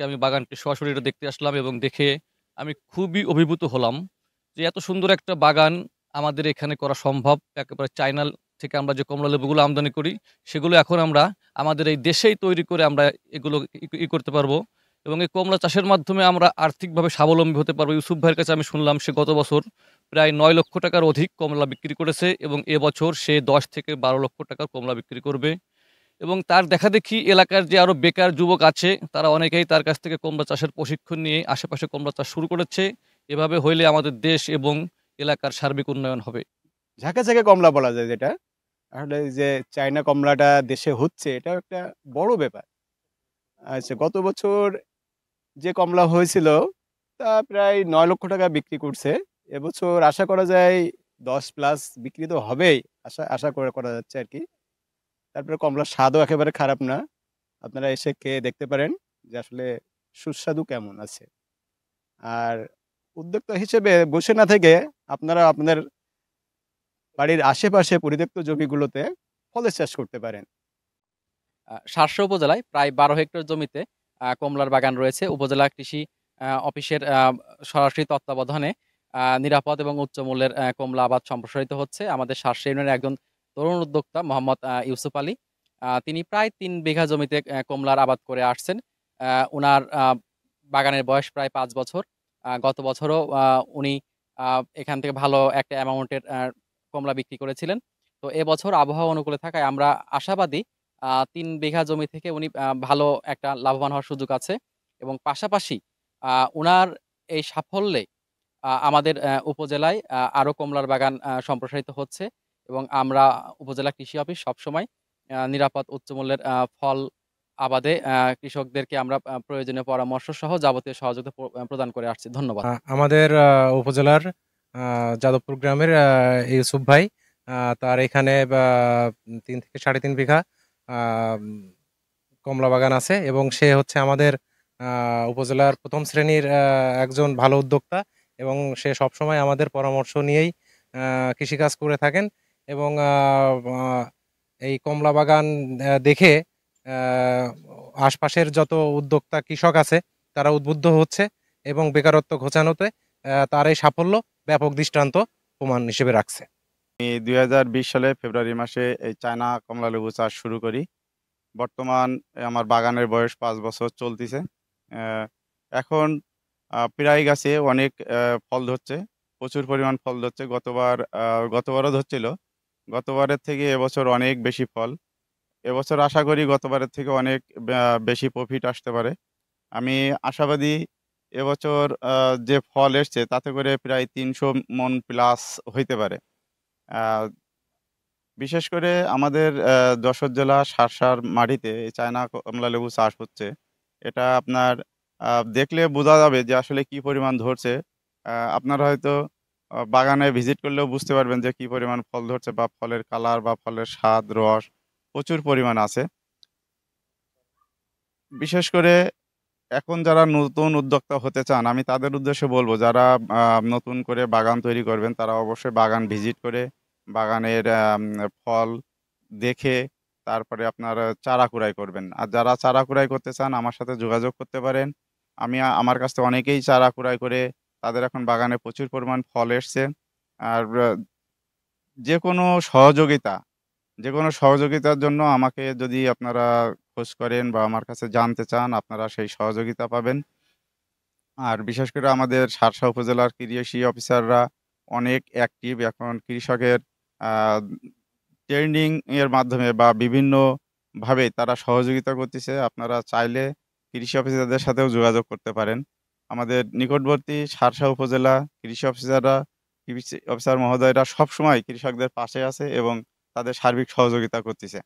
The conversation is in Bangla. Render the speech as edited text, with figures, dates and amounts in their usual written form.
আমি বাগানটি সরাসরি এটা দেখতে আসলাম এবং দেখে আমি খুবই অভিভূত হলাম যে এত সুন্দর একটা বাগান আমাদের এখানে করা সম্ভব। একেবারে চায়না থেকে আমরা যে কমলা লেবুগুলো আমদানি করি, সেগুলো এখন আমরা আমাদের এই দেশেই তৈরি করে আমরা এগুলো করতে পারবো এবং এই কমলা চাষের মাধ্যমে আমরা আর্থিকভাবে স্বাবলম্বী হতে পারবো। ইউসুফ ভাইয়ের কাছে আমি শুনলাম সে গত বছর প্রায় ৯ লক্ষ টাকার অধিক কমলা বিক্রি করেছে এবং এবছর সে ১০ থেকে ১২ লক্ষ টাকার কমলা বিক্রি করবে। এবং তার দেখাদেখি এলাকার যে আরো বেকার যুবক আছে, তারা অনেকেই তার কাছ থেকে কুমড়া চাষের প্রশিক্ষণ নিয়ে আশেপাশে কুমড়া চাষ শুরু করেছে। এভাবে হইলে আমাদের দেশ এবং এলাকার সার্বিক উন্নয়ন হবে। ঝাঁকে ঝাঁকে কমলা বলা যায় যেটা। আসলে এই যে চায়না কমলাটা দেশে হচ্ছে এটাও একটা বড় ব্যাপার। আচ্ছা গত বছর যে কমলা হয়েছিল তা প্রায় ৯ লক্ষ টাকা বিক্রি করছে। এবছর আশা করা যায় ১০ প্লাস বিক্রি তো হবেই। আশা আশা করে করা যাচ্ছে আরকি। তারপরে কমলার স্বাদও একেবারে খারাপ না। আপনারা এসে খেয়ে দেখতে পারেন যে আসলে সুস্বাদু কেমন আছে। আর উদ্যোক্তা হিসেবে বসে না থেকে আপনারা আপনাদের বাড়ির আশেপাশে পরিত্যক্ত জমিগুলোতে ফলের চাষ করতে পারেন। শার্শা উপজেলায় প্রায় ১২ হেক্টর জমিতে কমলার বাগান রয়েছে। উপজেলা কৃষি অফিসের সরাসরি তত্ত্বাবধানে নিরাপদ এবং উচ্চ মূল্যের কমলা আবাদ সম্প্রসারিত হচ্ছে। আমাদের শার্শা ইউনিয়নের একজন তরুণ উদ্যোক্তা মোহাম্মদ ইউসুফ আলী। তিনি প্রায় ৩ বিঘা জমিতে কমলার আবাদ করে আসছেন। উনার বাগানের বয়স প্রায় ৫ বছর। গত বছরও উনি এখান থেকে ভালো একটা অ্যামাউন্টের কমলা বিক্রি করেছিলেন। তো এবছর আবহাওয়া অনুকূলে থাকায় আমরা আশাবাদী ৩ বিঘা জমি থেকে উনি ভালো একটা লাভবান হওয়ার সুযোগ আছে এবং পাশাপাশি উনার এই সাফল্যে আমাদের উপজেলায় আরো কমলার বাগান সম্প্রসারিত হচ্ছে এবং আমরা উপজেলা কৃষি অফিস সবসময় নিরাপদ উচ্চ মূল্যের ফল আবাদে কৃষকদেরকে আমরা প্রয়োজনীয় পরামর্শ সহ যাবতীয় সহযোগিতা প্রদান করে আসছি। ধন্যবাদ। আমাদের উপজেলার যাদবপুর গ্রামের ইউসুফ ভাই, তার এখানে ৩ থেকে ৩.৫ বিঘা কমলা বাগান আছে এবং সে হচ্ছে আমাদের উপজেলার প্রথম শ্রেণীর একজন ভালো উদ্যোক্তা এবং সে সবসময় আমাদের পরামর্শ নিয়েই কৃষিকাজ করে থাকেন এবং এই কমলা বাগান দেখে আশপাশের যত উদ্যোক্তা কৃষক আছে তারা উদ্বুদ্ধ হচ্ছে এবং বেকারত্ব ঘোচানোতে তার এই সাফল্য ব্যাপক দৃষ্টান্ত প্রমাণ হিসেবে রাখছে। আমি ২০২০ সালে ফেব্রুয়ারি মাসে এই চায়না কমলা লেবু চাষ শুরু করি। বর্তমান আমার বাগানের বয়স ৫ বছর চলতিছে। এখন প্রায় গাছে অনেক ফল ধরছে, প্রচুর পরিমাণ ফল ধরছে। গতবারও ধরছিল। গতবারের থেকে এবছর অনেক বেশি ফল। এবছর আশা করি গতবারের থেকে অনেক বেশি প্রফিট আসতে পারে। আমি আশাবাদী এবছর যে ফল এসছে তাতে করে প্রায় ৩০০ মণ প্লাস হইতে পারে। বিশেষ করে আমাদের যশোর জেলা শার্শার মাটিতে এই চায়না কমলা লেবু চাষ হচ্ছে। এটা আপনার দেখলে বোঝা যাবে যে আসলে কি পরিমাণ ধরছে। আপনারা হয়তো বাগানে ভিজিট করলেও বুঝতে পারবেন যে কি পরিমাণ ফল ধরছে বা ফলের কালার বা ফলের স্বাদ, রস প্রচুর পরিমাণ আছে। বিশেষ করে এখন যারা নতুন উদ্যোক্তা হতে চান, আমি তাদের উদ্দেশ্যে বলব যারা নতুন করে বাগান তৈরি করবেন তারা অবশ্যই বাগান ভিজিট করে বাগানের ফল দেখে তারপরে আপনার চারা কুড়াই করবেন। আর যারা চারা কুড়াই করতে চান আমার সাথে যোগাযোগ করতে পারেন। আমার কাছ থেকে অনেকেই চারা কুড়াই করে তাদের এখন বাগানে প্রচুর পরিমাণ ফল এসছে। আর যেকোনো সহযোগিতা যেকোনো সহযোগিতার জন্য আমাকে যদি আপনারা খোঁজ করেন বা আমার কাছে জানতে চান, আপনারা সেই সহযোগিতা পাবেন। আর বিশেষ করে আমাদের শার্শা উপজেলার কৃষি অফিসাররা অনেক অ্যাক্টিভ। এখন কৃষকের আ ট্রেনিং এর মাধ্যমে বা বিভিন্নভাবে তারা সহযোগিতা করতেছে। আপনারা চাইলে কৃষি অফিসারদের সাথেও যোগাযোগ করতে পারেন। আমাদের নিকটবর্তী শার্শা উপজেলা কৃষি অফিসার মহোদয়রা সবসময় কৃষকদের পাশে আছে এবং তাদের সার্বিক সহযোগিতা করতেছে।